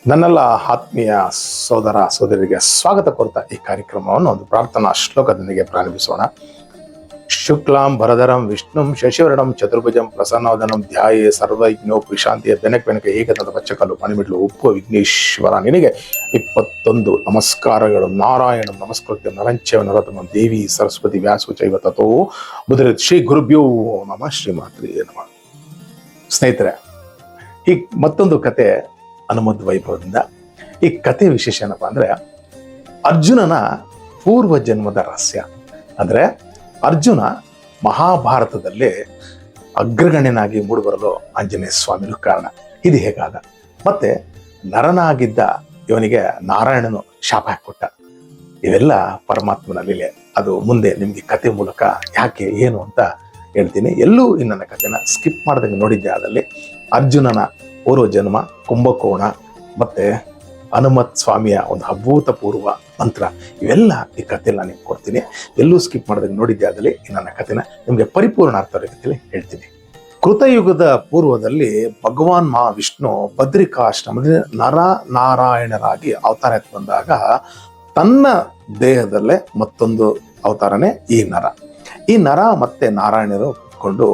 ನನ್ನೆಲ್ಲ ಆತ್ಮೀಯ ಸೋದರ ಸೋದರಿಗೆ ಸ್ವಾಗತ ಕೋರ್ತಾ ಈ ಕಾರ್ಯಕ್ರಮವನ್ನು ಒಂದು ಪ್ರಾರ್ಥನಾ ಶ್ಲೋಕದೊಂದಿಗೆ ಪ್ರಾರಂಭಿಸೋಣ. ಶುಕ್ಲಾಂ ಭರಧರಂ ವಿಷ್ಣುಂ ಶಶಿವರ್ಣಂ ಚತುರ್ಭುಜಂ ಪ್ರಸನ್ನವದನಂ ಧ್ಯಾಯೇ ಸರ್ವಜ್ಞೋಪಿ ಶಾಂತಿಯ ಬೆನಕ ಏಕದಂತ ಪಚ್ಚಕಲ್ಲು ಪಣಿಮಿಡ್ಲು ಉಪ್ಪು ವಿಘ್ನೇಶ್ವರ ನಿನಗೆ 21 ನಮಸ್ಕಾರಗಳು. ನಾರಾಯಣ ನಮಸ್ಕೃತ್ಯ ನರಂಚವ ನರೋತ್ತಮಂ ದೇವಿ ಸರಸ್ವತಿ ವ್ಯಾಸು ಚೈವ ತಥೋ ಮುದ್ರೆ ಶ್ರೀ ಗುರುಭ್ಯೋ ನಮಃ ಶ್ರೀಮಾತ್ರಿ ನಮಃ. ಸ್ನೇಹಿತರೆ, ಈ ಮತ್ತೊಂದು ಕತೆ ಹನುಮದ್ ವೈಭವದಿಂದ. ಈ ಕತೆ ವಿಶೇಷ ಏನಪ್ಪಾ ಅಂದ್ರೆ ಅರ್ಜುನನ ಪೂರ್ವ ಜನ್ಮದ ರಹಸ್ಯ. ಅಂದ್ರೆ ಅರ್ಜುನ ಮಹಾಭಾರತದಲ್ಲಿ ಅಗ್ರಗಣ್ಯನಾಗಿ ಮೂಡಿಬರಲು ಆಂಜನೇಯ ಸ್ವಾಮಿನೂ ಕಾರಣ. ಇದು ಹೇಗಾದ? ಮತ್ತೆ ನರನಾಗಿದ್ದ ಇವನಿಗೆ ನಾರಾಯಣನು ಶಾಪ ಹಾಕಿಕೊಟ್ಟ. ಇವೆಲ್ಲ ಪರಮಾತ್ಮನ ಲೀಲೆ. ಅದು ಮುಂದೆ ನಿಮ್ಗೆ ಕತೆ ಮೂಲಕ ಯಾಕೆ ಏನು ಅಂತ ಹೇಳ್ತೀನಿ. ಎಲ್ಲೂ ಈ ನನ್ನ ಕಥೆನ ಸ್ಕಿಪ್ ಮಾಡ್ದಂಗೆ ನೋಡಿದ್ದೆ. ಅದಲ್ಲಿ ಅರ್ಜುನನ ಪೂರ್ವ ಜನ್ಮ, ಕುಂಭಕೋಣ, ಮತ್ತೆ ಹನುಮತ್ ಸ್ವಾಮಿಯ ಒಂದು ಅಭೂತಪೂರ್ವ ಮಂತ್ರ, ಇವೆಲ್ಲ ಈ ಕಥೆಯಲ್ಲಿ ನಾನು ನಿಮ್ಗೆ ಕೊಡ್ತೀನಿ. ಎಲ್ಲೂ ಸ್ಕಿಪ್ ಮಾಡಿದಾಗ ನೋಡಿದ್ದೆ. ಅದಲ್ಲಿ ಈ ನನ್ನ ಕಥೆನ ನಿಮಗೆ ಪರಿಪೂರ್ಣ ಅರ್ಥದಲ್ಲಿ ಹೇಳ್ತೀನಿ. ಕೃತಯುಗದ ಪೂರ್ವದಲ್ಲಿ ಭಗವಾನ್ ಮಹಾವಿಷ್ಣು ಬದ್ರಿಕಾಶ್ರಮದಲ್ಲಿ ನಾರಾಯಣರಾಗಿ ಅವತಾರ ಬಂದಾಗ ತನ್ನ ದೇಹದಲ್ಲೇ ಮತ್ತೊಂದು ಅವತಾರನೇ ಈ ನರ. ಈ ನರ ಮತ್ತೆ ನಾರಾಯಣರು ಕುತ್ಕೊಂಡು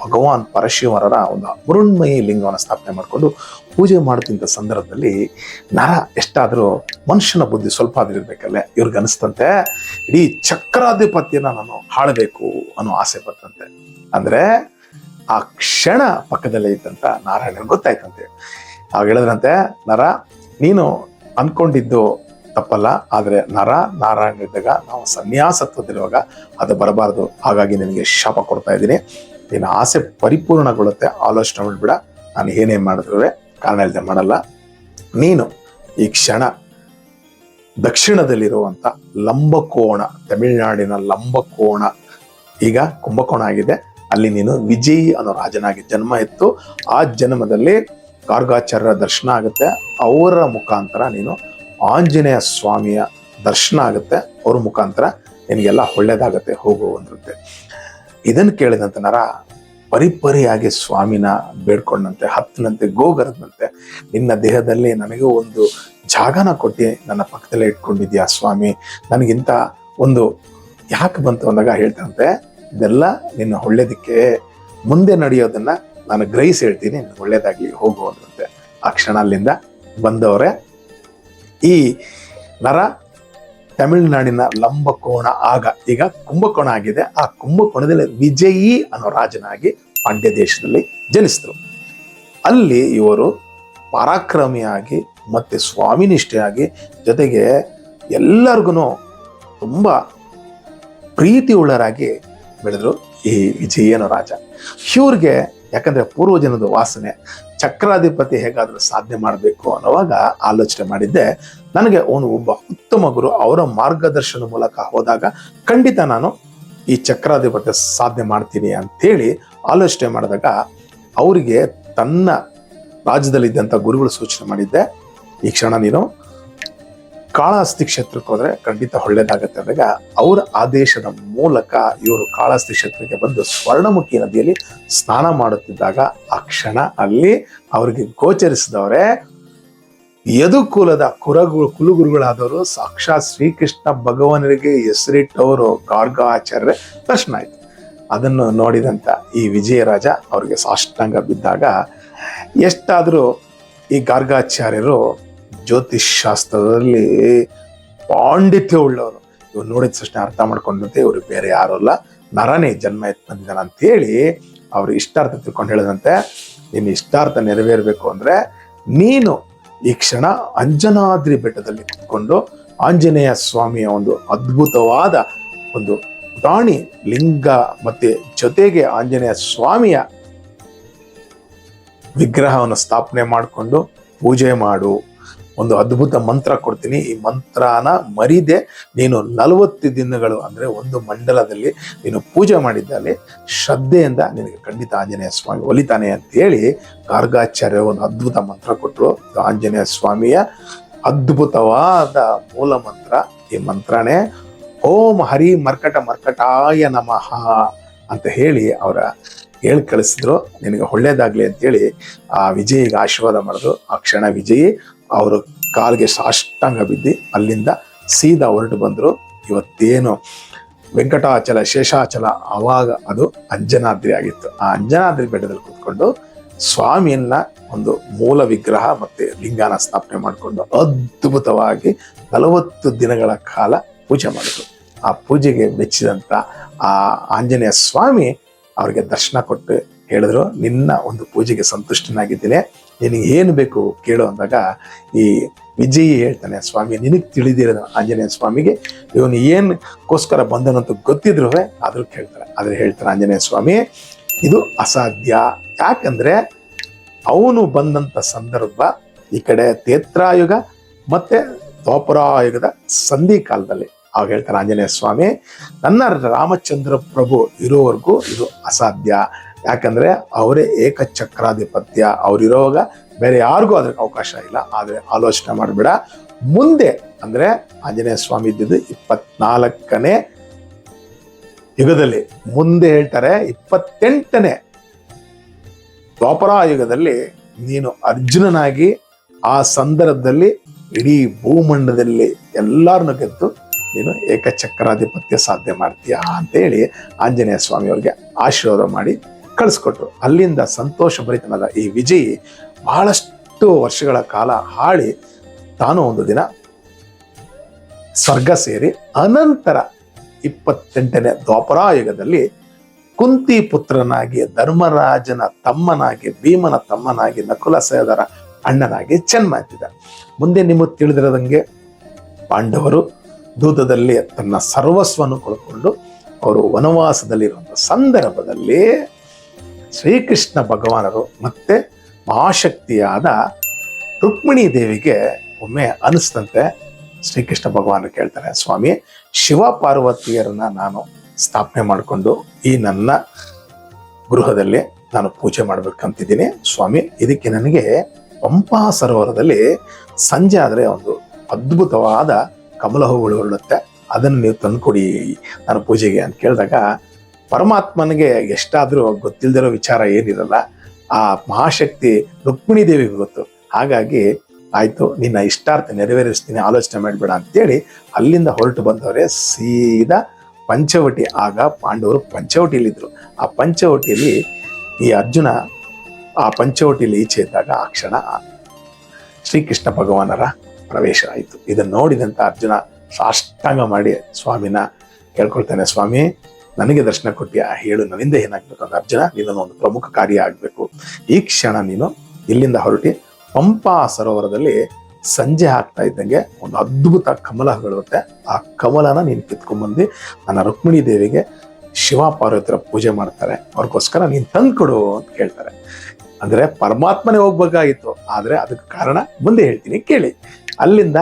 ಭಗವಾನ್ ಪರಶಿವರರ ಒಂದು ಮೃಣ್ಮಯಿ ಲಿಂಗವನ್ನು ಸ್ಥಾಪನೆ ಮಾಡಿಕೊಂಡು ಪೂಜೆ ಮಾಡುತ್ತಿದ್ದ ಸಂದರ್ಭದಲ್ಲಿ ನರ ಎಷ್ಟಾದರೂ ಮನುಷ್ಯನ ಬುದ್ಧಿ ಸ್ವಲ್ಪ ಆದ್ರೂ ಇರ್ಬೇಕಲ್ಲೇ. ಇವ್ರಿಗೆ ಅನಿಸ್ತಂತೆ ಇಡೀ ಚಕ್ರಾಧಿಪತಿಯನ್ನ ನಾನು ಆಳಬೇಕು ಅನ್ನೋ ಆಸೆ ಬರ್ತಂತೆ. ಅಂದ್ರೆ ಆ ಕ್ಷಣ ಪಕ್ಕದಲ್ಲೇ ಇದ್ದಂತ ನಾರಾಯಣನಿಗೆ ಗೊತ್ತಾಯ್ತಂತೆ. ಅವಾಗ ಹೇಳಿದ್ರಂತೆ, ನರ ನೀನು ಅನ್ಕೊಂಡಿದ್ದು ತಪ್ಪಲ್ಲ, ಆದ್ರೆ ನರ ನಾರಾಯಣ ಇದ್ದಾಗ ನಾವು ಸನ್ಯಾಸತ್ವದಿರುವಾಗ ಅದು ಬರಬಾರದು. ಹಾಗಾಗಿ ನಿನಗೆ ಶಾಪ ಕೊಡ್ತಾ ಇದ್ದೀನಿ. ನಿನ್ನ ಆಸೆ ಪರಿಪೂರ್ಣಗೊಳ್ಳುತ್ತೆ, ಆಲೋಚನೆ ಮಾಡ್ಬಿಡ. ನಾನು ಏನೇ ಮಾಡಿದ್ರು ಕಾರಣ ಇಲ್ಲದೆ ಮಾಡಲ್ಲ. ನೀನು ಈ ಕ್ಷಣ ದಕ್ಷಿಣದಲ್ಲಿರುವಂತ ಲಂಬಕೋಣ, ತಮಿಳುನಾಡಿನ ಲಂಬಕೋಣ, ಈಗ ಕುಂಭಕೋಣ ಆಗಿದೆ, ಅಲ್ಲಿ ನೀನು ವಿಜಯಿ ಅನ್ನೋ ರಾಜನಾಗಿ ಜನ್ಮ ಇತ್ತು. ಆ ಜನ್ಮದಲ್ಲಿ ಗಾರ್ಗಾಚಾರ್ಯರ ದರ್ಶನ ಆಗುತ್ತೆ. ಅವರ ಮುಖಾಂತರ ನೀನು ಆಂಜನೇಯ ಸ್ವಾಮಿಯ ದರ್ಶನ ಆಗುತ್ತೆ. ಅವ್ರ ಮುಖಾಂತರ ನಿನಗೆಲ್ಲ ಒಳ್ಳೇದಾಗತ್ತೆ, ಹೋಗು ಅಂದ್ರಂತೆ. ಇದನ್ನು ಕೇಳಿದಂತೆ ನರ ಪರಿಪರಿಯಾಗಿ ಸ್ವಾಮಿನ ಬೇಡ್ಕೊಂಡಂತೆ, ಹತ್ತನಂತೆ ಗೋಗರದಂತೆ, ನಿನ್ನ ದೇಹದಲ್ಲಿ ನನಗೆ ಒಂದು ಜಾಗನ ಕೊಟ್ಟು ನನ್ನ ಪಕ್ಕದಲ್ಲೇ ಇಟ್ಕೊಂಡಿದ್ಯಾ ಸ್ವಾಮಿ, ನನಗಿಂತ ಒಂದು ಯಾಕೆ ಬಂತು ಅಂದಾಗ ಹೇಳ್ತಂತೆ, ಇದೆಲ್ಲ ನಿನ್ನ ಒಳ್ಳೇದಕ್ಕೆ, ಮುಂದೆ ನಡೆಯೋದನ್ನ ನಾನು ಗ್ರಹಿಸಿ ಹೇಳ್ತೀನಿ, ಒಳ್ಳೇದಾಗ್ಲಿ, ಹೋಗು ಅಂದ್ರಂತೆ. ಆ ಕ್ಷಣ ಅಲ್ಲಿಂದ ಬಂದವರೇ ಈ ನರ ತಮಿಳುನಾಡಿನ ಲಂಬಕೋಣ, ಆಗ ಈಗ ಕುಂಭಕೋಣ ಆಗಿದೆ. ಆ ಕುಂಭಕೋಣದಲ್ಲಿ ವಿಜಯಿ ಅನ್ನೋ ರಾಜನಾಗಿ ಪಾಂಡ್ಯ ದೇಶದಲ್ಲಿ ಜನಿಸಿದ್ರು. ಅಲ್ಲಿ ಇವರು ಪರಾಕ್ರಮಿಯಾಗಿ ಮತ್ತೆ ಸ್ವಾಮಿನಿಷ್ಠೆಯಾಗಿ, ಜೊತೆಗೆ ಎಲ್ಲರಿಗೂ ತುಂಬಾ ಪ್ರೀತಿ ಉಳ್ಳರಾಗಿ ಬೆಳೆದ್ರು ಈ ವಿಜಯಿ ಅನ್ನೋ ರಾಜ. ಇವ್ರಿಗೆ ಯಾಕಂದ್ರೆ ಪೂರ್ವಜನದ ವಾಸನೆ, ಚಕ್ರಾಧಿಪತಿ ಹೇಗಾದ್ರೂ ಸಾಧನೆ ಮಾಡಬೇಕು ಅನ್ನೋವಾಗ ಆಲೋಚನೆ ಮಾಡಿದ್ದೆ, ನನಗೆ ಅವನು ಒಬ್ಬ ಉತ್ತಮ ಗುರು, ಅವರ ಮಾರ್ಗದರ್ಶನ ಮೂಲಕ ಹೋದಾಗ ಖಂಡಿತ ನಾನು ಈ ಚಕ್ರಾಧಿಪತಿ ಸಾಧನೆ ಮಾಡ್ತೀನಿ ಅಂತೇಳಿ ಆಲೋಚನೆ ಮಾಡಿದಾಗ ಅವರಿಗೆ ತನ್ನ ರಾಜ್ಯದಲ್ಲಿದ್ದಂಥ ಗುರುಗಳು ಸೂಚನೆ ಮಾಡಿದ್ದೆ, ಈ ಕ್ಷಣ ನೀನು ಕಾಳಹಸ್ತಿ ಕ್ಷೇತ್ರಕ್ಕೆ ಹೋದ್ರೆ ಖಂಡಿತ ಒಳ್ಳೇದಾಗತ್ತೆ ಅಂದಾಗ ಅವರ ಆದೇಶದ ಮೂಲಕ ಇವರು ಕಾಳಹಸ್ತಿ ಕ್ಷೇತ್ರಕ್ಕೆ ಬಂದು ಸ್ವರ್ಣಮುಖಿ ನದಿಯಲ್ಲಿ ಸ್ನಾನ ಮಾಡುತ್ತಿದ್ದಾಗ ಆ ಕ್ಷಣ ಅಲ್ಲಿ ಅವರಿಗೆ ಗೋಚರಿಸಿದವರೇ ಯದುಕುಲದ ಕುಲಗುರುಗಳಾದವರು ಸಾಕ್ಷಾತ್ ಶ್ರೀಕೃಷ್ಣ ಭಗವಾನರಿಗೆ ಹೆಸರಿಟ್ಟವರು ಗಾರ್ಗಾಚಾರ್ಯ ದರ್ಶನ ಆಯ್ತು. ಅದನ್ನು ನೋಡಿದಂತ ಈ ವಿಜಯರಾಜ ಅವರಿಗೆ ಸಾಷ್ಟಾಂಗ ಬಿದ್ದಾಗ, ಎಷ್ಟಾದರೂ ಈ ಗಾರ್ಗಾಚಾರ್ಯರು ಜ್ಯೋತಿಷ್ ಶಾಸ್ತ್ರದಲ್ಲಿ ಪಾಂಡಿತ್ಯ ಉಳ್ಳವರು. ಇವ್ರು ನೋಡಿದ ತಕ್ಷಣ ಅರ್ಥ ಮಾಡ್ಕೊಂಡಂತೆ ಇವರು ಬೇರೆ ಯಾರು ಅಲ್ಲ, ನರನೇ ಜನ್ಮ ಎತ್ತು ಬಂದಿದ್ದಾನ ಅಂತೇಳಿ ಅವ್ರು ಇಷ್ಟಾರ್ಥ ತಿಳ್ಕೊಂಡು ಹೇಳಿದಂತೆ, ನಿನ್ನ ಇಷ್ಟಾರ್ಥ ನೆರವೇರಬೇಕು ಅಂದ್ರೆ ನೀನು ಈ ಕ್ಷಣ ಅಂಜನಾದ್ರಿ ಬೆಟ್ಟದಲ್ಲಿ ಕುತ್ಕೊಂಡು ಆಂಜನೇಯ ಸ್ವಾಮಿಯ ಒಂದು ಅದ್ಭುತವಾದ ಒಂದು ಪ್ರಾಣಿ ಲಿಂಗ ಮತ್ತೆ ಜೊತೆಗೆ ಆಂಜನೇಯ ಸ್ವಾಮಿಯ ವಿಗ್ರಹವನ್ನು ಸ್ಥಾಪನೆ ಮಾಡಿಕೊಂಡು ಪೂಜೆ ಮಾಡು. ಒಂದು ಅದ್ಭುತ ಮಂತ್ರ ಕೊಡ್ತೀನಿ, ಈ ಮಂತ್ರನ ಮರಿದೆ ನೀನು 40 ದಿನಗಳು ಅಂದ್ರೆ ಒಂದು ಮಂಡಲದಲ್ಲಿ ನೀನು ಪೂಜೆ ಮಾಡಿದ್ದಲ್ಲಿ ಶ್ರದ್ಧೆಯಿಂದ ನಿನಗೆ ಖಂಡಿತ ಆಂಜನೇಯ ಸ್ವಾಮಿ ಒಲಿತಾನೆ ಅಂತ ಹೇಳಿ ಗಾರ್ಗಾಚಾರ್ಯ ಒಂದು ಅದ್ಭುತ ಮಂತ್ರ ಕೊಟ್ಟರು. ಆಂಜನೇಯ ಸ್ವಾಮಿಯ ಅದ್ಭುತವಾದ ಮೂಲ ಮಂತ್ರ. ಈ ಮಂತ್ರನೇ ಓಂ ಹರಿ ಮರ್ಕಟ ಮರ್ಕಟಾಯ ನಮಃ ಅಂತ ಹೇಳಿ ಅವರ ಹೇಳಿ ಕಳಿಸಿದ್ರು, ನಿನಗೆ ಒಳ್ಳೇದಾಗ್ಲಿ ಅಂತೇಳಿ ಆ ವಿಜಯಿಗೆ ಆಶೀರ್ವಾದ ಮಾಡಿದ್ರು. ಆ ಕ್ಷಣ ವಿಜಯಿ ಅವರು ಕಾಲಿಗೆ ಸಾಷ್ಟಾಂಗ ಬಿದ್ದು ಅಲ್ಲಿಂದ ಸೀದಾ ಹೊರಟು ಬಂದರು. ಇವತ್ತೇನು ವೆಂಕಟಾಚಲ ಶೇಷಾಚಲ ಅವಾಗ ಅದು ಅಂಜನಾದ್ರಿ ಆಗಿತ್ತು. ಆ ಅಂಜನಾದ್ರಿ ಬೆಟ್ಟದಲ್ಲಿ ಕೂತ್ಕೊಂಡು ಸ್ವಾಮಿಯನ್ನ ಒಂದು ಮೂಲ ವಿಗ್ರಹ ಮತ್ತೆ ಲಿಂಗನ ಸ್ಥಾಪನೆ ಮಾಡಿಕೊಂಡು ಅದ್ಭುತವಾಗಿ 40 ದಿನಗಳ ಕಾಲ ಪೂಜೆ ಮಾಡಿದ್ರು. ಆ ಪೂಜೆಗೆ ಮೆಚ್ಚಿದಂತ ಆ ಆಂಜನೇಯ ಸ್ವಾಮಿ ಅವ್ರಿಗೆ ದರ್ಶನ ಕೊಟ್ಟು ಹೇಳಿದ್ರು, ನಿನ್ನ ಒಂದು ಪೂಜೆಗೆ ಸಂತುಷ್ಟನಾಗಿದ್ದೀನಿ, ನಿನಗೆ ಏನು ಬೇಕು ಕೇಳು ಅಂದಾಗ ಈ ವಿಜಯಿ ಹೇಳ್ತಾನೆ, ಸ್ವಾಮಿ ನಿನಗೆ ತಿಳಿದಿರೋದು ಆಂಜನೇಯ ಸ್ವಾಮಿಗೆ ಇವನು ಏನಕ್ಕೋಸ್ಕರ ಬಂದನಂತ ಗೊತ್ತಿದ್ರು ಆದ್ರೂ ಕೇಳ್ತಾರೆ. ಆದ್ರೆ ಹೇಳ್ತಾರೆ ಆಂಜನೇಯ ಸ್ವಾಮಿ ಇದು ಅಸಾಧ್ಯ. ಯಾಕಂದ್ರೆ ಅವನು ಬಂದಂತ ಸಂದರ್ಭ ಈ ಕಡೆ ತ್ರೇತಾಯುಗ ಮತ್ತೆ ದ್ವಾಪರಾಯುಗದ ಸಂಧಿ ಕಾಲದಲ್ಲಿ. ಆಗ ಹೇಳ್ತಾರೆ ಆಂಜನೇಯ ಸ್ವಾಮಿ, ನನ್ನ ರಾಮಚಂದ್ರ ಪ್ರಭು ಇರೋವರೆಗೂ ಇದು ಅಸಾಧ್ಯ. ಯಾಕಂದ್ರೆ ಅವರೇ ಏಕಚಕ್ರಾಧಿಪತ್ಯ, ಅವ್ರಿರೋವಾಗ ಬೇರೆ ಯಾರಿಗೂ ಅದಕ್ಕೆ ಅವಕಾಶ ಇಲ್ಲ. ಆದ್ರೆ ಆಲೋಚನೆ ಮಾಡಬೇಡ, ಮುಂದೆ ಅಂದ್ರೆ ಆಂಜನೇಯ ಸ್ವಾಮಿ ಇದ್ದಿದ್ದು 24ನೇ ಯುಗದಲ್ಲಿ, ಮುಂದೆ ಹೇಳ್ತಾರೆ 28ನೇ ದ್ವಾಪರಾಯುಗದಲ್ಲಿ ನೀನು ಅರ್ಜುನನಾಗಿ ಆ ಸಂದರ್ಭದಲ್ಲಿ ಇಡೀ ಭೂಮಂಡಲದಲ್ಲಿ ಎಲ್ಲರನ್ನು ಗೆದ್ದು ನೀನು ಏಕಚಕ್ರಾಧಿಪತ್ಯ ಸಾಧ್ಯ ಮಾಡ್ತೀಯಾ ಅಂತೇಳಿ ಆಂಜನೇಯ ಸ್ವಾಮಿ ಅವ್ರಿಗೆ ಆಶೀರ್ವಾದ ಮಾಡಿ ಕಳಿಸ್ಕೊಟ್ರು. ಅಲ್ಲಿಂದ ಸಂತೋಷ ಭರಿತನಾದ ಈ ವಿಜಯಿ ಬಹಳಷ್ಟು ವರ್ಷಗಳ ಕಾಲ ಹಾಳಿ ತಾನು ಒಂದು ದಿನ ಸ್ವರ್ಗ ಸೇರಿ ಅನಂತರ 28ನೇ ದ್ವಾಪರಾಯುಗದಲ್ಲಿ ಕುಂತಿ ಪುತ್ರನಾಗಿ, ಧರ್ಮರಾಜನ ತಮ್ಮನಾಗಿ, ಭೀಮನ ತಮ್ಮನಾಗಿ, ನಕುಲ ಸಹೋದರ ಅಣ್ಣನಾಗಿ ಜನ್ಮ ಎತ್ತಿದ. ಮುಂದೆ ನಿಮಗೆ ತಿಳಿದಿರೋದಂಗೆ ಪಾಂಡವರು ದೂತದಲ್ಲಿ ತನ್ನ ಸರ್ವಸ್ವವನ್ನು ಕಳ್ಕೊಂಡು ಅವರು ವನವಾಸದಲ್ಲಿರುವಂಥ ಸಂದರ್ಭದಲ್ಲಿ ಶ್ರೀಕೃಷ್ಣ ಭಗವಾನರು ಮತ್ತೆ ಮಹಾಶಕ್ತಿಯಾದ ರುಕ್ಮಿಣಿ ದೇವಿಗೆ ಒಮ್ಮೆ ಅನಿಸ್ತಂತೆ. ಶ್ರೀಕೃಷ್ಣ ಭಗವಾನರು ಕೇಳ್ತಾರೆ, ಸ್ವಾಮಿ ಶಿವ ಪಾರ್ವತಿಯರನ್ನ ನಾನು ಸ್ಥಾಪನೆ ಮಾಡಿಕೊಂಡು ಈ ನನ್ನ ಗೃಹದಲ್ಲಿ ನಾನು ಪೂಜೆ ಮಾಡ್ಬೇಕಂತಿದ್ದೀನಿ ಸ್ವಾಮಿ. ಇದಕ್ಕೆ ನನಗೆ ಪಂಪಾ ಸರೋವರದಲ್ಲಿ ಸಂಜೆ ಆದರೆ ಒಂದು ಅದ್ಭುತವಾದ ಕಮಲ ಹೂಗಳು ಹೊರಡುತ್ತೆ, ಅದನ್ನು ನೀವು ತಂದುಕೊಡಿ ನಾನು ಪೂಜೆಗೆ ಅಂತ ಕೇಳಿದಾಗ ಪರಮಾತ್ಮನಿಗೆ ಎಷ್ಟಾದರೂ ಗೊತ್ತಿಲ್ದಿರೋ ವಿಚಾರ ಏನಿರಲ್ಲ, ಆ ಮಹಾಶಕ್ತಿ ರುಕ್ಮಿಣಿ ದೇವಿಗೆ ಗೊತ್ತು. ಹಾಗಾಗಿ ಆಯ್ತು, ನಿನ್ನ ಇಷ್ಟಾರ್ಥ ನೆರವೇರಿಸ್ತೀನಿ, ಆಲೋಚನೆ ಮಾಡಬೇಡ ಅಂತೇಳಿ ಅಲ್ಲಿಂದ ಹೊರಟು ಬಂದವರೇ ಸೀದಾ ಪಂಚವಟಿ. ಆಗ ಪಾಂಡವರು ಪಂಚವಟಿಯಲ್ಲಿದ್ದರು. ಆ ಪಂಚವಟಿಯಲ್ಲಿ ಈ ಅರ್ಜುನ ಆ ಪಂಚವಟಿಯಲ್ಲಿ ಈಚೆ ಇದ್ದಾಗ ಆ ಕ್ಷಣ ಶ್ರೀಕೃಷ್ಣ ಭಗವಾನರ ಪ್ರವೇಶ ಆಯಿತು. ಇದನ್ನು ನೋಡಿದಂಥ ಅರ್ಜುನ ಸಾಷ್ಟಾಂಗ ಮಾಡಿ ಸ್ವಾಮಿನ ಕೇಳ್ಕೊಳ್ತಾನೆ, ಸ್ವಾಮಿ ನನಗೆ ದರ್ಶನ ಕೊಟ್ಟಿಯಾ, ಹೇಳು ನನ್ನಿಂದ ಏನಾಗಬೇಕು ಅಂತ. ಅರ್ಜುನ, ನಿನ್ನನ್ನು ಒಂದು ಪ್ರಮುಖ ಕಾರ್ಯ ಆಗಬೇಕು. ಈ ಕ್ಷಣ ನೀನು ಇಲ್ಲಿಂದ ಹೊರಟಿ ಪಂಪಾ ಸರೋವರದಲ್ಲಿ ಸಂಜೆ ಆಗ್ತಾ ಇದ್ದಂಗೆ ಒಂದು ಅದ್ಭುತ ಕಮಲ ಹೊರಡುತ್ತೆ. ಆ ಕಮಲನ ನೀನು ಕಿತ್ಕೊಂಡ್ಬಂದು ನನ್ನ ರುಕ್ಮಿಣಿ ದೇವಿಗೆ ಶಿವ ಪಾರ್ವತಿಯರ ಪೂಜೆ ಮಾಡ್ತಾರೆ, ಅವ್ರಿಗೋಸ್ಕರ ನೀನು ತಂದ್ಕೊಡು ಅಂತ ಕೇಳ್ತಾರೆ. ಅಂದ್ರೆ ಪರಮಾತ್ಮನೇ ಹೋಗ್ಬೇಕಾಗಿತ್ತು, ಆದ್ರೆ ಅದಕ್ಕೆ ಕಾರಣ ಮುಂದೆ ಹೇಳ್ತೀನಿ ಕೇಳಿ. ಅಲ್ಲಿಂದ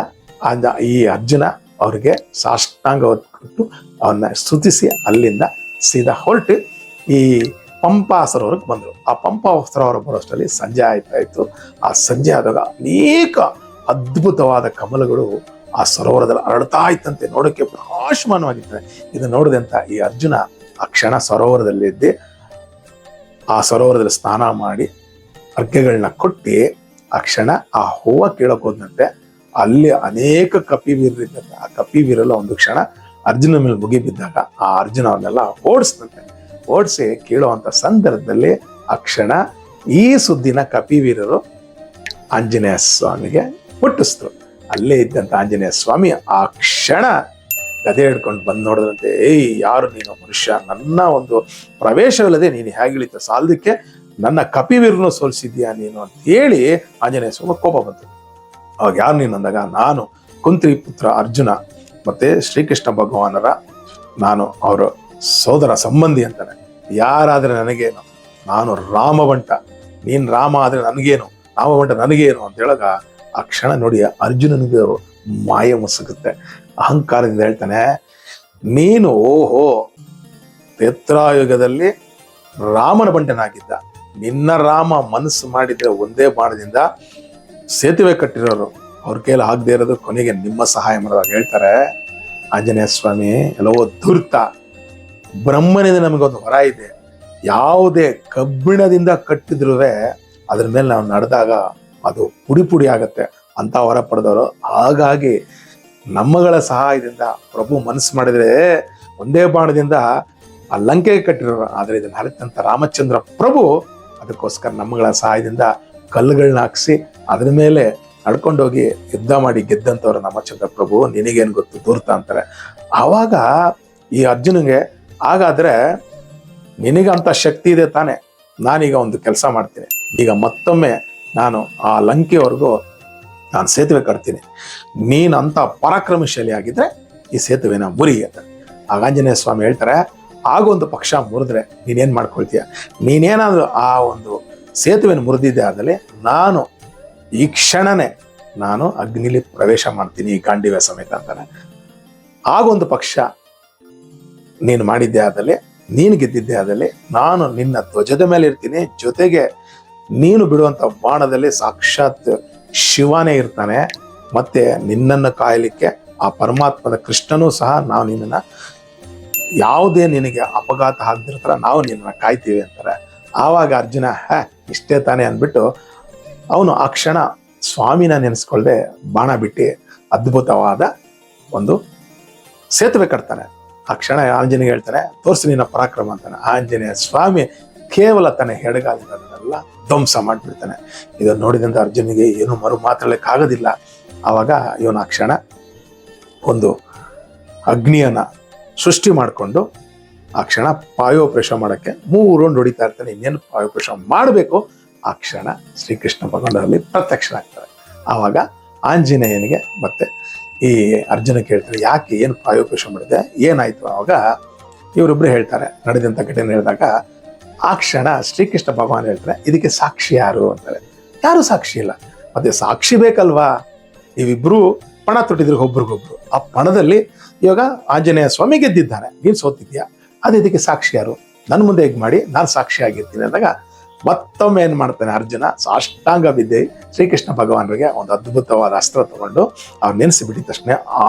ಈ ಅರ್ಜುನ ಅವ್ರಿಗೆ ಸಾಷ್ಟಾಂಗ ಕೊಟ್ಟು ಅವನ್ನ ಸ್ತುತಿಸಿ ಅಲ್ಲಿಂದ ಸೀದಾ ಹೊರಟು ಈ ಪಂಪಾ ಸರೋವರಕ್ಕೆ ಬಂದರು. ಆ ಪಂಪಾ ಸರೋವರ ಬರೋಷ್ಟರಲ್ಲಿ ಸಂಜೆ ಆಯ್ತಾಯಿತು. ಆ ಸಂಜೆ ಆದಾಗ ಅನೇಕ ಅದ್ಭುತವಾದ ಕಮಲಗಳು ಆ ಸರೋವರದಲ್ಲಿ ಹರಡ್ತಾ ಇತ್ತಂತೆ, ನೋಡೋಕ್ಕೆ ಪ್ರಕಾಶಮಾನವಾಗಿರ್ತದೆ. ಇದು ನೋಡಿದಂಥ ಈ ಅರ್ಜುನ ಆ ಕ್ಷಣ ಸರೋವರದಲ್ಲಿದ್ದೆ ಆ ಸರೋವರದಲ್ಲಿ ಸ್ನಾನ ಮಾಡಿ ಅರ್ಘ್ಯಗಳನ್ನ ಕೊಟ್ಟು ಆ ಕ್ಷಣ ಆ ಹೂವು ಕೀಳಕ್ ಹೋದಂತೆ ಅಲ್ಲಿ ಅನೇಕ ಕಪಿವೀರರಿದ್ದಂತೆ. ಆ ಕಪಿವೀರಲ್ಲ ಒಂದು ಕ್ಷಣ ಅರ್ಜುನ ಮೇಲೆ ಮುಗಿ ಬಿದ್ದಾಗ ಆ ಅರ್ಜುನ ಅವನ್ನೆಲ್ಲ ಓಡಿಸ್ತಂತೆ. ಓಡಿಸಿ ಕೀಳುವಂತ ಸಂದರ್ಭದಲ್ಲಿ ಆ ಕ್ಷಣ ಈ ಸುದ್ದಿನ ಕಪಿವೀರರು ಆಂಜನೇಯ ಸ್ವಾಮಿಗೆ ಮುಟ್ಟಿಸ್ತರು. ಅಲ್ಲೇ ಇದ್ದಂತ ಆಂಜನೇಯ ಸ್ವಾಮಿ ಆ ಕ್ಷಣ ಗದೆ ಹಿಡ್ಕೊಂಡು ಬಂದು ನೋಡಿದ್ರಂತೆ, ಏಯ್ ಯಾರು ನೀನು ಮನುಷ್ಯ, ನನ್ನ ಒಂದು ಪ್ರವೇಶವಿಲ್ಲದೆ ನೀನು ಹೇಗಿಳಿತ ಸಾಲದಕ್ಕೆ ನನ್ನ ಕಪಿವೀರನು ಸೋಲಿಸಿದ್ಯಾ ನೀನು ಅಂತ ಹೇಳಿ ಆಂಜನೇಯ ಸ್ವಾಮಿ ಕೋಪ ಬಂತು. ಅವಾಗ ಯಾರು ನೀನು ಅಂದಾಗ, ನಾನು ಕುಂತಿ ಪುತ್ರ ಅರ್ಜುನ ಮತ್ತೆ ಶ್ರೀಕೃಷ್ಣ ಭಗವಾನರ ನಾನು ಅವರ ಸೋದರ ಸಂಬಂಧಿ ಅಂತಾನೆ. ಯಾರಾದ್ರೆ ನನಗೇನು, ನಾನು ರಾಮವಂಟ, ನೀನ್ ರಾಮ ಆದ್ರೆ ನನಗೇನು, ರಾಮವಂಟ ನನಗೇನು ಅಂತ ಹೇಳಾಗ ಆ ಕ್ಷಣ ನೋಡಿ ಅರ್ಜುನನಿಗೆ ಮಾಯ ಮುಸುಗುತ್ತೆ. ಅಹಂಕಾರದಿಂದ ಹೇಳ್ತಾನೆ, ನೀನು ಓಹೋ ತ್ರೇತಾಯುಗದಲ್ಲಿ ರಾಮನ ಬಂಟನಾಗಿದ್ದ, ನಿನ್ನ ರಾಮ ಮನಸ್ಸು ಮಾಡಿದ್ರೆ ಒಂದೇ ಬಾಣದಿಂದ ಸೇತುವೆ ಕಟ್ಟಿರೋರು, ಅವ್ರ ಕೈಯಲ್ಲಿ ಆಗದೆ ಇರೋದು ಕೊನೆಗೆ ನಿಮ್ಮ ಸಹಾಯ ಮಾಡುವಾಗ ಹೇಳ್ತಾರೆ, ಆಂಜನೇಯ ಸ್ವಾಮಿ ಎಲ್ಲವೋ ಧೂರ್ತ, ಬ್ರಹ್ಮನಿಂದ ನಮಗೊಂದು ವರ ಇದೆ, ಯಾವುದೇ ಕಬ್ಬಿಣದಿಂದ ಕಟ್ಟಿದ್ರೂ ಅದ್ರ ಮೇಲೆ ನಾವು ನಡೆದಾಗ ಅದು ಪುಡಿ ಪುಡಿ ಆಗತ್ತೆ ಅಂತ ವರ ಪಡೆದವರು. ಹಾಗಾಗಿ ನಮ್ಮಗಳ ಸಹಾಯದಿಂದ ಪ್ರಭು ಮನಸ್ಸು ಮಾಡಿದ್ರೆ ಒಂದೇ ಬಾಣದಿಂದ ಆ ಲಂಕೆಗೆ ಕಟ್ಟಿರೋರು. ಆದ್ರೆ ಇದನ್ನ ಹರಿತಂತ ರಾಮಚಂದ್ರ ಪ್ರಭು ಅದಕ್ಕೋಸ್ಕರ ನಮ್ಮಗಳ ಸಹಾಯದಿಂದ ಕಲ್ಲುಗಳನ್ನ ಹಾಕ್ಸಿ ಅದ್ರ ಮೇಲೆ ನಡ್ಕೊಂಡೋಗಿ ಯುದ್ಧ ಮಾಡಿ ಗೆದ್ದಂಥವ್ರು ರಾಮಚಂದ್ರ ಪ್ರಭು. ನಿನಗೇನು ಗೊತ್ತು ಧೂರ್ತ ಅಂತಾರೆ. ಆವಾಗ ಈ ಅರ್ಜುನಿಗೆ, ಹಾಗಾದ್ರೆ ನಿನಗಂತ ಶಕ್ತಿ ಇದೆ ತಾನೆ, ನಾನೀಗ ಒಂದು ಕೆಲಸ ಮಾಡ್ತೀನಿ, ಈಗ ಮತ್ತೊಮ್ಮೆ ನಾನು ಆ ಲಂಕೆವರೆಗೂ ನಾನು ಸೇತುವೆ ಕಟ್ತೀನಿ, ನೀನಂತ ಪರಾಕ್ರಮಶಾಲಿ ಆಗಿದ್ರೆ ಈ ಸೇತುವೆನ ಮುರಿ ಅಂತ. ಆಗ ಆಂಜನೇಯ ಸ್ವಾಮಿ ಹೇಳ್ತಾರೆ, ಆಗೊಂದು ಪಕ್ಷ ಮುರಿದ್ರೆ ನೀನೇನ್ ಮಾಡ್ಕೊಳ್ತೀಯ, ನೀನೇನಾದ್ರೂ ಆ ಒಂದು ಸೇತುವೆನ ಮುರಿದಿದ್ದೆ ಆದಲ್ಲಿ ನಾನು ಈ ಕ್ಷಣನೇ ನಾನು ಅಗ್ನಿಲಿ ಪ್ರವೇಶ ಮಾಡ್ತೀನಿ ಈ ಗಾಂಡಿವ್ಯ ಸಮೇತ ಅಂತಾನೆ. ಆಗೊಂದು ಪಕ್ಷ ನೀನು ಮಾಡಿದ್ದೆ ಆದಲ್ಲಿ, ನೀನು ಗೆದ್ದಿದ್ದೆ ಆದಲ್ಲಿ ನಾನು ನಿನ್ನ ಧ್ವಜದ ಮೇಲೆ ಇರ್ತೀನಿ, ಜೊತೆಗೆ ನೀನು ಬಿಡುವಂತ ಬಾಣದಲ್ಲಿ ಸಾಕ್ಷಾತ್ ಶಿವನೇ ಇರ್ತಾನೆ, ಮತ್ತೆ ನಿನ್ನನ್ನು ಕಾಯಲಿಕ್ಕೆ ಆ ಪರಮಾತ್ಮದ ಕೃಷ್ಣನೂ ಸಹ ನಾವು ನಿನ್ನನ್ನ ಯಾವುದೇ ನಿನಗೆ ಅಪಘಾತ ಆಗದಿರ್ತಾರ ನಾವು ನಿನ್ನನ್ನ ಕಾಯ್ತೀವಿ ಅಂತಾರೆ. ಆವಾಗ ಅರ್ಜುನ ಇಷ್ಟೇ ತಾನೇ ಅಂದ್ಬಿಟ್ಟು ಅವನು ಆ ಕ್ಷಣ ಸ್ವಾಮಿನ ನೆನೆಸ್ಕೊಳ್ದೆ ಬಾಣ ಬಿಟ್ಟು ಅದ್ಭುತವಾದ ಒಂದು ಸೇತುವೆ ಕಟ್ತಾನೆ. ಆ ಕ್ಷಣ ಆಂಜನೇಯ ಹೇಳ್ತಾನೆ, ತೋರಿಸಿ ನಿನ್ನ ಪರಾಕ್ರಮ ಅಂತಾನೆ. ಆಂಜನೇಯ ಸ್ವಾಮಿ ಕೇವಲ ತನ್ನ ಎಡಗಾಲಿಂದ ಅದನ್ನೆಲ್ಲ ಧ್ವಂಸ ಮಾಡಿಬಿಡ್ತಾನೆ. ಇದನ್ನು ನೋಡಿದಂತ ಅರ್ಜುನಿಗೆ ಏನು ಮರು ಮಾತಾಡಲಿಕ್ಕಾಗೋದಿಲ್ಲ. ಆವಾಗ ಇವನು ಆ ಕ್ಷಣ ಒಂದು ಅಗ್ನಿಯನ್ನ ಸೃಷ್ಟಿ ಮಾಡಿಕೊಂಡು ಆ ಕ್ಷಣ ಪಾಯೋಪರೇಷ ಮಾಡೋಕ್ಕೆ 3 ರೌಂಡ್ ಹೊಡಿತಾ ಇರ್ತಾನೆ. ಇನ್ನೇನು ಪಾಯೋಪರೇಷ ಮಾಡಬೇಕು ಆ ಕ್ಷಣ ಶ್ರೀಕೃಷ್ಣ ಭಗವಾನರಲ್ಲಿ ಪ್ರತ್ಯಕ್ಷನಾಗ್ತಾರೆ. ಆವಾಗ ಆಂಜನೇಯನಿಗೆ ಮತ್ತೆ ಈ ಅರ್ಜುನ ಕೇಳ್ತಾರೆ, ಯಾಕೆ ಏನು ಪ್ರಾಯೋಪೇಶ ಮಾಡಿದೆ, ಏನಾಯ್ತು? ಆವಾಗ ಇವರಿಬ್ರು ಹೇಳ್ತಾರೆ ನಡೆದಂತ ಘಟನೆ ಹೇಳಿದಾಗ ಆ ಕ್ಷಣ ಶ್ರೀಕೃಷ್ಣ ಭಗವಾನ್ ಹೇಳ್ತಾರೆ, ಇದಕ್ಕೆ ಸಾಕ್ಷಿ ಯಾರು ಅಂತಾರೆ. ಯಾರು ಸಾಕ್ಷಿ ಇಲ್ಲ, ಮತ್ತೆ ಸಾಕ್ಷಿ ಬೇಕಲ್ವಾ? ನೀವಿಬ್ರು ಪಣ ತೊಟ್ಟಿದ್ರು ಒಬ್ರಿಗೊಬ್ರು, ಆ ಪಣದಲ್ಲಿ ಇವಾಗ ಆಂಜನೇಯ ಸ್ವಾಮಿ ಗೆದ್ದಿದ್ದಾನೆ, ನೀನ್ ಸೋತಿದ್ಯಾ, ಅದು ಇದಕ್ಕೆ ಸಾಕ್ಷಿ ಯಾರು? ನನ್ನ ಮುಂದೆ ಹೇಗೆ ಮಾಡಿ ನಾನು ಸಾಕ್ಷಿ ಆಗಿರ್ತೀನಿ ಅಂದಾಗ ಮತ್ತೊಮ್ಮೆ ಏನ್ ಮಾಡ್ತಾನೆ ಅರ್ಜುನ, ಸಾಷ್ಟಾಂಗ ಬಿದ್ದೆ ಶ್ರೀಕೃಷ್ಣ ಭಗವಾನರಿಗೆ ಒಂದು ಅದ್ಭುತವಾದ ಅಸ್ತ್ರ ತಗೊಂಡು ಅವ್ರು ನೆನೆಸಿಬಿಟ್ಟಿದ ತಕ್ಷಣ ಆ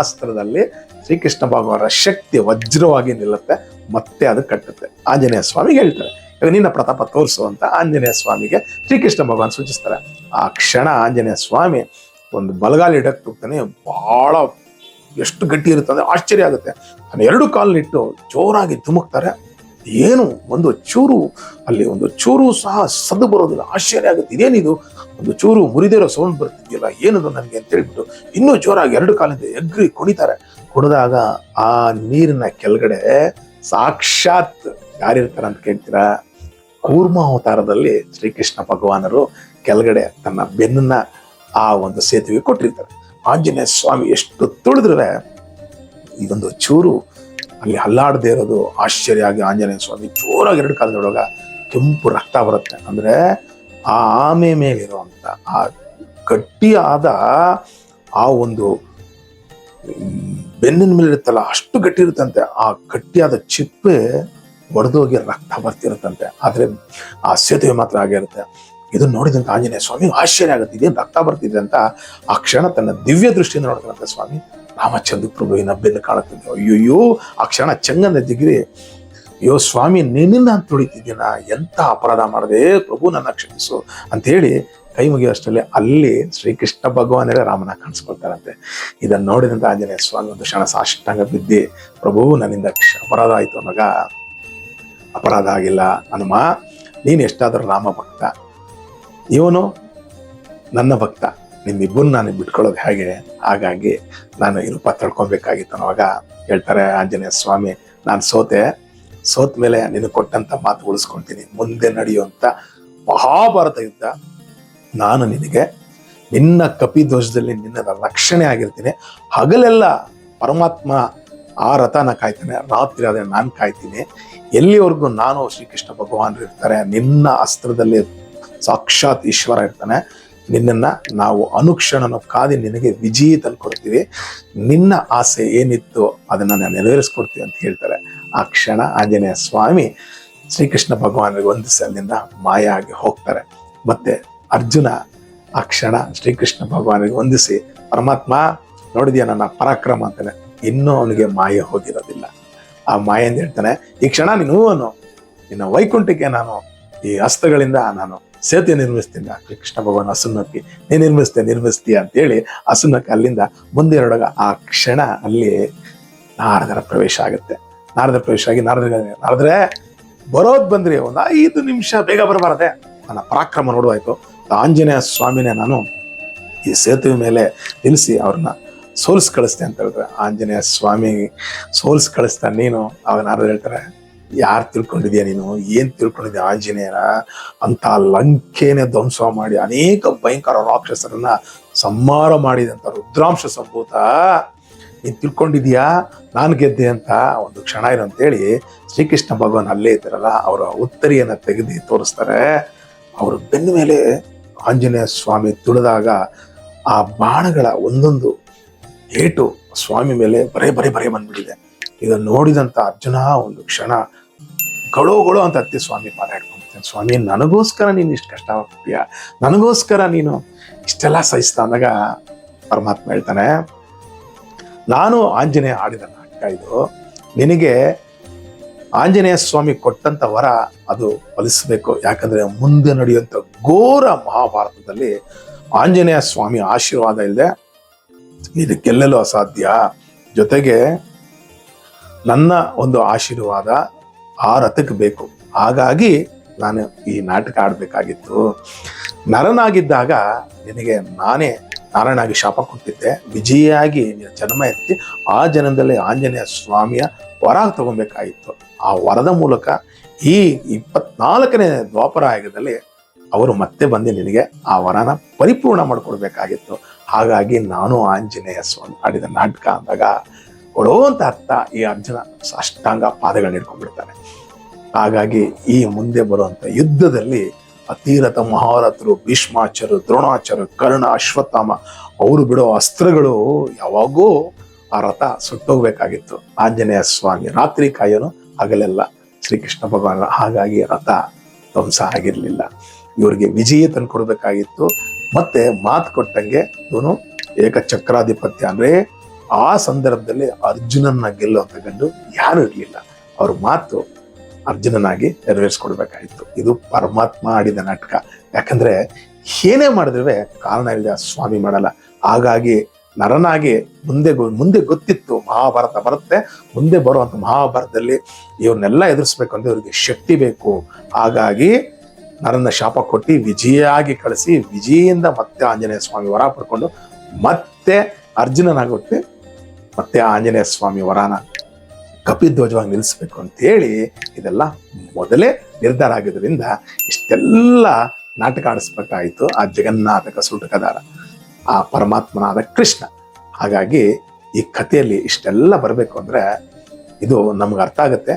ಅಸ್ತ್ರದಲ್ಲಿ ಶ್ರೀಕೃಷ್ಣ ಭಗವಾನರ ಶಕ್ತಿ ವಜ್ರವಾಗಿ ನಿಲ್ಲುತ್ತೆ, ಮತ್ತೆ ಅದು ಕಟ್ಟುತ್ತೆ. ಆಂಜನೇಯ ಸ್ವಾಮಿಗೆ ಹೇಳ್ತಾರೆ, ಇವಾಗ ನಿನ್ನ ಪ್ರತಾಪ ತೋರಿಸು ಅಂತ ಆಂಜನೇಯ ಸ್ವಾಮಿಗೆ ಶ್ರೀಕೃಷ್ಣ ಭಗವಾನ್ ಸೂಚಿಸ್ತಾರೆ. ಆ ಕ್ಷಣ ಆಂಜನೇಯ ಸ್ವಾಮಿ ಒಂದು ಬಲಗಾಲಿ ಇಡಕ್ಕೆ ಹೋಗ್ತಾನೆ, ಬಹಳ ಎಷ್ಟು ಗಟ್ಟಿ ಇರುತ್ತೆ ಅಂದ್ರೆ ಆಶ್ಚರ್ಯ ಆಗುತ್ತೆ. ನಾನು 2 ಕಾಲನ್ನಿಟ್ಟು ಜೋರಾಗಿ ಧುಮುಕ್ತಾರೆ, ಏನು ಒಂದು ಚೂರು ಅಲ್ಲಿ ಒಂದು ಚೂರು ಸಹ ಸದ್ದು ಬರೋದಿಲ್ಲ. ಆಶ್ಚರ್ಯ ಆಗುತ್ತೆ, ಇದೇನಿದು ಒಂದು ಚೂರು ಮುರಿದಿರೋ ಸೌಂಡ್ ಬರ್ತಿದ್ಯಲ್ಲ, ಏನದು ನನಗೆ ಅಂತ ಹೇಳ್ಬಿಟ್ಟು ಇನ್ನೂ ಜೋರಾಗಿ 2 ಕಾಲಿಂದ ಎಗ್ರಿ ಕುಣಿತಾರೆ. ಕುಣಿದಾಗ ಆ ನೀರಿನ ಕೆಳಗಡೆ ಸಾಕ್ಷಾತ್ ಯಾರಿರ್ತಾರೆ ಅಂತ ಕೇಳ್ತೀರಾ, ಕೂರ್ಮ ಅವತಾರದಲ್ಲಿ ಶ್ರೀಕೃಷ್ಣ ಭಗವಾನರು ಕೆಳಗಡೆ ತನ್ನ ಬೆನ್ನನ್ನ ಆ ಒಂದು ಸೇತುವೆ ಕೊಟ್ಟಿರ್ತಾರೆ. ಆಂಜನೇಯ ಸ್ವಾಮಿ ಎಷ್ಟು ತುಳಿದ್ರೆ ಇದೊಂದು ಚೂರು ಅಲ್ಲಿ ಹಲ್ಲಾಡದೇ ಇರೋದು ಆಶ್ಚರ್ಯ ಆಗಿ ಆಂಜನೇಯ ಸ್ವಾಮಿ ಜೋರಾಗಿ 2 ಕಾಲದೊಳಗ ಕೆಂಪು ರಕ್ತ ಬರುತ್ತೆ. ಅಂದ್ರೆ ಆ ಆಮೆ ಮೇಲಿರುವಂತ ಆ ಗಟ್ಟಿಯಾದ ಆ ಒಂದು ಬೆನ್ನಿನ ಮೇಲೆ ಇರುತ್ತಲ್ಲ ಅಷ್ಟು ಗಟ್ಟಿ ಇರುತ್ತಂತೆ. ಆ ಗಟ್ಟಿಯಾದ ಚಿಪ್ಪೆ ಒಡೆದೋಗಿ ರಕ್ತ ಬರ್ತಿರುತ್ತಂತೆ, ಆದ್ರೆ ಆ ಸೇತುವೆ ಮಾತ್ರ ಆಗಿರುತ್ತೆ. ಇದನ್ನ ನೋಡಿದಂತ ಆಂಜನೇಯ ಸ್ವಾಮಿ ಆಶ್ಚರ್ಯ ಆಗುತ್ತೆ, ಇದೇನು ರಕ್ತ ಬರ್ತಿದೆ ಅಂತ. ಆ ಕ್ಷಣ ತನ್ನ ದಿವ್ಯ ದೃಷ್ಟಿಯಿಂದ ನೋಡ್ತಾನಂತೆ ಸ್ವಾಮಿ, ರಾಮಚಂದ್ರ ಪ್ರಭುವಿನ ಬೆನ್ನು ಕಾಣುತ್ತಿದ್ದೆ. ಅಯ್ಯೋಯ್ಯೋ, ಆ ಕ್ಷಣ ಚಂಗನ ಜಿಗಿರಿ, ಅಯ್ಯೋ ಸ್ವಾಮಿ ನಿನ್ನ ತುಳಿತಿದ್ದೀನ, ಎಂತ ಅಪರಾಧ ಮಾಡದೆ ಪ್ರಭು, ನನ್ನ ಕ್ಷಮಿಸು ಅಂತ ಹೇಳಿ ಕೈ ಮುಗಿಯುವಷ್ಟರಲ್ಲಿ ಅಲ್ಲಿ ಶ್ರೀಕೃಷ್ಣ ಭಗವಾನರೇ ರಾಮನ ಕಾಣಿಸ್ಕೊಳ್ತಾರಂತೆ. ಇದನ್ನ ನೋಡಿದಂತ ಆಂಜನೇಯ ಸ್ವಾಮಿ ಒಂದು ಕ್ಷಣ ಸಾಷ್ಟಾಂಗ ಬಿದ್ದಿ, ಪ್ರಭು ನನ್ನಿಂದ ಅಪರಾಧ ಆಯ್ತು ಮಗ, ಅಪರಾಧ ಆಗಿಲ್ಲ ಹನುಮ, ನೀನು ಎಷ್ಟಾದರೂ ರಾಮ ಭಕ್ತ, ಇವನು ನನ್ನ ಭಕ್ತ, ನಿಮ್ಮಿಬ್ಬರು ನಾನು ಬಿಟ್ಕೊಳ್ಳೋದು ಹೇಗೆ, ಹಾಗಾಗಿ ನಾನು ಈ ರೂಪ ತಳ್ಕೊಬೇಕಾಗಿತ್ತು ಅನ್ನೋವಾಗ ಹೇಳ್ತಾರೆ ಆಂಜನೇಯ ಸ್ವಾಮಿ, ನಾನು ಸೋತ ಮೇಲೆ ನಿನಗೆ ಕೊಟ್ಟಂತ ಮಾತು ಉಳಿಸ್ಕೊಳ್ತೀನಿ. ಮುಂದೆ ನಡೆಯುವಂತ ಮಹಾಭಾರತ ಯುದ್ಧ ನಾನು ನಿನಗೆ ನಿನ್ನ ಕಪಿಧ್ವಜದಲ್ಲಿ ನಿನ್ನ ರಕ್ಷಣೆ ಆಗಿರ್ತೀನಿ. ಹಗಲೆಲ್ಲ ಪರಮಾತ್ಮ ಆ ರಥನ ಕಾಯ್ತಾನೆ, ರಾತ್ರಿ ಆದ್ರೆ ನಾನು ಕಾಯ್ತೀನಿ. ಎಲ್ಲಿವರೆಗೂ ನಾನು ಶ್ರೀಕೃಷ್ಣ ಭಗವಾನ್ ಇರ್ತಾರೆ, ನಿನ್ನ ಅಸ್ತ್ರದಲ್ಲಿ ಸಾಕ್ಷಾತ್ ಈಶ್ವರ ಇರ್ತಾನೆ. ನಿನ್ನನ್ನ ನಾವು ಅನುಕ್ಷಣನು ಕಾದಿ ನಿನಗೆ ವಿಜಯ ತಂದ್ಕೊಡ್ತೀವಿ, ನಿನ್ನ ಆಸೆ ಏನಿತ್ತು ಅದನ್ನ ನಾನು ನೆರವೇರಿಸ್ಕೊಡ್ತೀವಿ ಅಂತ ಹೇಳ್ತಾರೆ. ಆ ಕ್ಷಣ ಆಂಜನೇಯ ಸ್ವಾಮಿ ಶ್ರೀಕೃಷ್ಣ ಭಗವಾನಿಗೆ ವಂದಿಸಿ ಅಲ್ಲಿಂದ ಮಾಯ ಆಗಿ ಹೋಗ್ತಾರೆ. ಮತ್ತೆ ಅರ್ಜುನ ಆ ಕ್ಷಣ ಶ್ರೀಕೃಷ್ಣ ಭಗವಾನಿಗೆ ವಂದಿಸಿ, ಪರಮಾತ್ಮ ನೋಡಿದ್ಯಾ ನನ್ನ ಪರಾಕ್ರಮ ಅಂತಾನೆ. ಇನ್ನೂ ಅವನಿಗೆ ಮಾಯ ಹೋಗಿರೋದಿಲ್ಲ. ಆ ಮಾಯ ಅಂತ ಹೇಳ್ತಾನೆ, ಈ ಕ್ಷಣ ನೀನು ನಿನ್ನ ವೈಕುಂಠಕ್ಕೆ ನಾನು ಈ ಹಸ್ತಗಳಿಂದ ನಾನು ಸೇತುವೆ ನಿರ್ಮಿಸ್ತೀನಿ. ಕೃಷ್ಣ ಭಗವಾನ್ ಹಸುನಕ್ಕಿ ನೀ ನಿರ್ಮಿಸ್ತೀಯ ಅಂತೇಳಿ ಹಸುನಕ್ಕಿ ಅಲ್ಲಿಂದ ಮುಂದೆ ಹೊರಡಾಗ ಆ ಕ್ಷಣ ಅಲ್ಲಿ ನಾರದರ ಪ್ರವೇಶ ಆಗುತ್ತೆ. ನಾರದರ ಪ್ರವೇಶ ಆಗಿ ನಾರದ್ರೆ ಬರೋದ್ ಬಂದ್ರಿ, ಒಂದು 5 ನಿಮಿಷ ಬೇಗ ಬರಬಾರದೆ, ನನ್ನ ಪರಾಕ್ರಮ ನೋಡುವಾಯ್ತು, ಆಂಜನೇಯ ಸ್ವಾಮಿನೇ ನಾನು ಈ ಸೇತುವೆ ಮೇಲೆ ನಿಲ್ಲಿಸಿ ಅವ್ರನ್ನ ಸೋಲ್ಸ್ ಕಳಿಸ್ತೆ ಅಂತ ಹೇಳಿದ್ರೆ, ಆಂಜನೇಯ ಸ್ವಾಮಿ ಸೋಲ್ಸ್ ಕಳಿಸ್ತಾನೆ ನೀನು. ಅವಾಗ ನಾರದ್ರು ಹೇಳ್ತಾರೆ, ಯಾರು ತಿಳ್ಕೊಂಡಿದ್ಯಾ ನೀನು, ಏನ್ ತಿಳ್ಕೊಂಡಿದ್ಯಾ ಆಂಜನೇಯನ ಅಂತ ಲಂಕೆನೆ ಧ್ವಂಸ ಮಾಡಿ ಅನೇಕ ಭಯಂಕರ ರಾಕ್ಷಸರನ್ನ ಸಂಹಾರ ಮಾಡಿದಂತ ರುದ್ರಾಂಶ ಸಂಭೂತ ನೀನ್ ತಿಳ್ಕೊಂಡಿದ್ಯಾ ನಾನು ಗೆದ್ದೆ ಅಂತ. ಒಂದು ಕ್ಷಣ ಇರು ಅಂತೇಳಿ ಶ್ರೀಕೃಷ್ಣ ಭಗವಾನ್ ಅಲ್ಲೇ ಇದ್ದಾರಲ್ಲ ಅವರ ಉತ್ತರಿಯನ್ನ ತೆಗೆದು ತೋರಿಸ್ತಾರೆ. ಅವ್ರ ಬೆನ್ನ ಮೇಲೆ ಆಂಜನೇಯ ಸ್ವಾಮಿ ತುಳಿದಾಗ ಆ ಬಾಣಗಳ ಒಂದೊಂದು ಏಟು ಸ್ವಾಮಿ ಮೇಲೆ ಬರೇ ಬಂದ್ಬಿಟ್ಟಿದೆ. ಇದನ್ನು ನೋಡಿದಂತ ಅರ್ಜುನ ಒಂದು ಕ್ಷಣ ಗೊಳೋ ಅಂತ ಹತ್ತಿ ಸ್ವಾಮಿ ಪಾದ ಹಿಡ್ಕೊಂಡ್ಬಿಡ್ತೇನೆ. ಸ್ವಾಮಿ ನನಗೋಸ್ಕರ ನೀನು ಇಷ್ಟು ಕಷ್ಟ ಆಗ್ತೀಯ, ನನಗೋಸ್ಕರ ನೀನು ಇಷ್ಟೆಲ್ಲ ಸಹಿಸ್ತಾ ಅಂದಾಗ ಪರಮಾತ್ಮ ಹೇಳ್ತಾನೆ, ನಾನು ಆಂಜನೇಯ ಆಡಿದ ನಾಟಕ ಇದು, ನಿನಗೆ ಆಂಜನೇಯ ಸ್ವಾಮಿ ಕೊಟ್ಟಂತ ವರ ಅದು ಫಲಿಸಬೇಕು. ಯಾಕಂದ್ರೆ ಮುಂದೆ ನಡೆಯುವಂತ ಘೋರ ಮಹಾಭಾರತದಲ್ಲಿ ಆಂಜನೇಯ ಸ್ವಾಮಿ ಆಶೀರ್ವಾದ ಇಲ್ಲದೆ ನೀನು ಗೆಲ್ಲಲು ಅಸಾಧ್ಯ. ಜೊತೆಗೆ ನನ್ನ ಒಂದು ಆಶೀರ್ವಾದ ಆ ರಥಕ್ಕೆ ಬೇಕು. ಹಾಗಾಗಿ ನಾನು ಈ ನಾಟಕ ಆಡ್ಬೇಕಾಗಿತ್ತು. ನರನಾಗಿದ್ದಾಗ ನಿನಗೆ ನಾನೇ ನಾರಾಯಣಾಗಿ ಶಾಪ ಕೊಟ್ಟಿದ್ದೆ, ವಿಜಯಿಯಾಗಿ ನೀನು ಜನ್ಮ ಎತ್ತಿ ಆ ಜನ್ಮದಲ್ಲಿ ಆಂಜನೇಯ ಸ್ವಾಮಿಯ ವರ ತಗೊಬೇಕಾಗಿತ್ತು. ಆ ವರದ ಮೂಲಕ ಈ 24ನೇ ದ್ವಾಪರ ಯುಗದಲ್ಲಿ ಅವರು ಮತ್ತೆ ಬಂದು ನಿನಗೆ ಆ ವರನ ಪರಿಪೂರ್ಣ ಮಾಡಿಕೊಡ್ಬೇಕಾಗಿತ್ತು. ಹಾಗಾಗಿ ನಾನು ಆಂಜನೇಯ ಸ್ವಾಮಿ ಆಡಿದ ನಾಟಕ ಅಂದಾಗ ಕೊಡೋ ಅಂತ ಅರ್ಥ ಈ ಅರ್ಜುನ ಸಾಷ್ಟಾಂಗ ಪಾದಗಳನ್ನ ಹಿಡ್ಕೊಂಡ್ಬಿಡ್ತಾನೆ. ಹಾಗಾಗಿ ಈ ಮುಂದೆ ಬರುವಂತ ಯುದ್ಧದಲ್ಲಿ ಅತಿರಥ ಮಹಾರಥರು ಭೀಷ್ಮಾಚಾರ್ಯರು, ದ್ರೋಣಾಚಾರ್ಯರು, ಕರ್ಣ, ಅಶ್ವತ್ಥಾಮ ಅವರು ಬಿಡೋ ಅಸ್ತ್ರಗಳು ಯಾವಾಗೂ ಆ ರಥ ಸುಟ್ಟೋಗ್ಬೇಕಾಗಿತ್ತು. ಆಂಜನೇಯ ಸ್ವಾಮಿ ರಾತ್ರಿ ಕಾಯೋನು, ಹಗಲೆಲ್ಲ ಶ್ರೀಕೃಷ್ಣ ಭಗವಾನ. ಹಾಗಾಗಿ ರಥ ಧ್ವಂಸ ಆಗಿರ್ಲಿಲ್ಲ. ಇವ್ರಿಗೆ ವಿಜಯ ತಂದ್ಕೊಡ್ಬೇಕಾಗಿತ್ತು. ಮತ್ತೆ ಮಾತು ಕೊಟ್ಟಂಗೆ ಇವನು ಏಕಚಕ್ರಾಧಿಪತ್ಯ ಅಂದ್ರೆ ಆ ಸಂದರ್ಭದಲ್ಲಿ ಅರ್ಜುನನ್ನ ಗೆಲ್ಲುವಂತ ಗಂಡು ಯಾರು ಇರ್ಲಿಲ್ಲ. ಅವ್ರ ಮಾತು ಅರ್ಜುನನಾಗಿ ನೆರವೇರಿಸ್ಕೊಡ್ಬೇಕಾಗಿತ್ತು. ಇದು ಪರಮಾತ್ಮ ಆಡಿದ ನಾಟಕ. ಯಾಕಂದ್ರೆ ಏನೇ ಮಾಡಿದ್ರೆ ಕಾರಣ ಇಲ್ಲದೆ ಸ್ವಾಮಿ ಮಾಡಲ್ಲ. ಹಾಗಾಗಿ ನರನಾಗಿ ಮುಂದೆ ಗೊತ್ತಿತ್ತು ಮಹಾಭಾರತ ಬರುತ್ತೆ, ಮುಂದೆ ಬರುವಂತ ಮಹಾಭಾರತದಲ್ಲಿ ಇವ್ರನ್ನೆಲ್ಲ ಎದುರಿಸ್ಬೇಕು ಅಂದ್ರೆ ಇವ್ರಿಗೆ ಶಕ್ತಿ ಬೇಕು. ಹಾಗಾಗಿ ನರನ್ನ ಶಾಪ ಕೊಟ್ಟು ವಿಜಯಾಗಿ ಕಳಿಸಿ ವಿಜಯಿಂದ ಮತ್ತೆ ಆಂಜನೇಯ ಸ್ವಾಮಿ ವರ ಪಡ್ಕೊಂಡು ಮತ್ತೆ ಅರ್ಜುನನಾಗುತ್ತೆ ಮತ್ತೆ ಆಂಜನೇಯ ಸ್ವಾಮಿ ವರಾನ ಕಪಿಧ್ವಜವಾಗಿ ನಿಲ್ಲಿಸ್ಬೇಕು ಅಂತ ಹೇಳಿ ಇದೆಲ್ಲ ಮೊದಲೇ ನಿರ್ಧಾರ ಆಗಿದ್ರಿಂದ ಇಷ್ಟೆಲ್ಲ ನಾಟಕ ಆಡಿಸ್ಬೇಕಾಯಿತು ಆ ಜಗನ್ನಾಟಕ ಸೂಟಕದಾರ, ಆ ಪರಮಾತ್ಮನಾದ ಕೃಷ್ಣ. ಹಾಗಾಗಿ ಈ ಕಥೆಯಲ್ಲಿ ಇಷ್ಟೆಲ್ಲ ಬರಬೇಕು ಅಂದ್ರೆ ಇದು ನಮ್ಗೆ ಅರ್ಥ ಆಗುತ್ತೆ.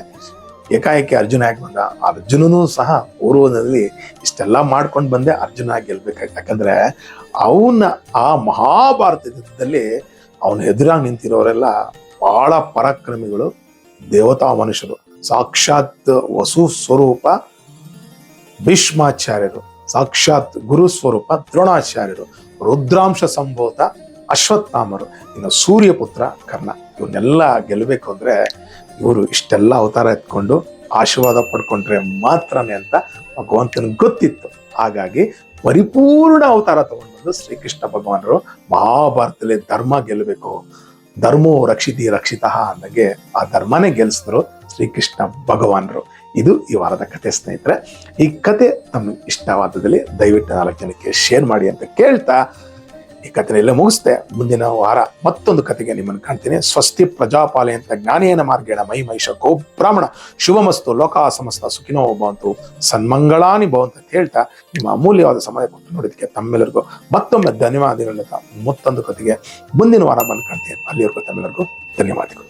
ಏಕಾಏಕಿ ಅರ್ಜುನ ಯಾಕೆ ಬಂದ, ಅರ್ಜುನನೂ ಸಹ ಪೂರ್ವದಲ್ಲಿ ಇಷ್ಟೆಲ್ಲ ಮಾಡ್ಕೊಂಡು ಬಂದೆ ಅರ್ಜುನ ಗೆಲ್ಬೇಕಾಯ್ತು. ಯಾಕಂದ್ರೆ ಅವನ ಆ ಮಹಾಭಾರತ ಯುದ್ಧದಲ್ಲಿ ಅವನ ಎದುರಾಗಿ ನಿಂತಿರೋರೆಲ್ಲ ಬಹಳ ಪರಾಕ್ರಮಿಗಳು, ದೇವತಾ ಮನುಷ್ಯರು. ಸಾಕ್ಷಾತ್ ವಸು ಸ್ವರೂಪ ಭೀಷ್ಮಾಚಾರ್ಯರು, ಸಾಕ್ಷಾತ್ ಗುರು ಸ್ವರೂಪ ದ್ರೋಣಾಚಾರ್ಯರು, ರುದ್ರಾಂಶ ಸಂಭೂತ ಅಶ್ವತ್ಥಾಮರು, ಇನ್ನು ಸೂರ್ಯಪುತ್ರ ಕರ್ಣ. ಇವನ್ನೆಲ್ಲ ಗೆಲ್ಲಬೇಕು ಅಂದ್ರೆ ಇವರು ಇಷ್ಟೆಲ್ಲ ಅವತಾರ ಎತ್ಕೊಂಡು ಆಶೀರ್ವಾದ ಪಡ್ಕೊಂಡ್ರೆ ಮಾತ್ರನೇ ಅಂತ ಭಗವಂತನಿಗೆ ಗೊತ್ತಿತ್ತು. ಹಾಗಾಗಿ ಪರಿಪೂರ್ಣ ಅವತಾರ ತಗೊಂಡ್ಬಂದು ಶ್ರೀಕೃಷ್ಣ ಭಗವಾನರು ಮಹಾಭಾರತದಲ್ಲಿ ಧರ್ಮ ಗೆಲ್ಲಬೇಕು, ಧರ್ಮೋ ರಕ್ಷಿತಿ ರಕ್ಷಿತ ಅಂದಾಗೆ ಆ ಧರ್ಮನೇ ಗೆಲ್ಲಿಸಿದ್ರು ಶ್ರೀಕೃಷ್ಣ ಭಗವಾನರು. ಇದು ಈ ವಾರದ ಕಥೆ ಸ್ನೇಹಿತರೆ. ಈ ಕತೆ ತಮ್ಗೆ ಇಷ್ಟವಾದಲ್ಲಿ ದಯವಿಟ್ಟು 4 ಜನಕ್ಕೆ ಶೇರ್ ಮಾಡಿ ಅಂತ ಕೇಳ್ತಾ ಈ ಕಥೆನೆಲ್ಲ ಮುಗಿಸ್ತೆ. ಮುಂದಿನ ವಾರ ಮತ್ತೊಂದು ಕಥೆಗೆ ನಿಮ್ಮನ್ನು ಕಾಣ್ತೀನಿ. ಸ್ವಸ್ತಿ ಪ್ರಜಾಪಾಲೆ ಅಂತ ಜ್ಞಾನೇನ ಮಾರ್ಗೇಣ ಮೈ ಮಹಿಷ ಗೋ ಬ್ರಾಹ್ಮಣ ಶುಭಮಸ್ತು ಲೋಕ ಸಮಸ್ತ ಸುಖಿನೋ ಭವಂತು ಸನ್ಮಂಗಳಾನಿ ಭವಂತು ಅಂತ ಹೇಳ್ತಾ ನಿಮ್ಮ ಅಮೂಲ್ಯವಾದ ಸಮಯ ಕೊಟ್ಟು ನೋಡಿದಕ್ಕೆ ತಮ್ಮೆಲ್ಲರಿಗೂ ಮತ್ತೊಮ್ಮೆ ಧನ್ಯವಾದಗಳು. ಮತ್ತೊಂದು ಕಥೆಗೆ ಮುಂದಿನ ವಾರ ಬಂದು ಕಾಣ್ತೀನಿ. ಅಲ್ಲಿವರೆಗೂ ತಮ್ಮೆಲ್ಲರಿಗೂ ಧನ್ಯವಾದಗಳು.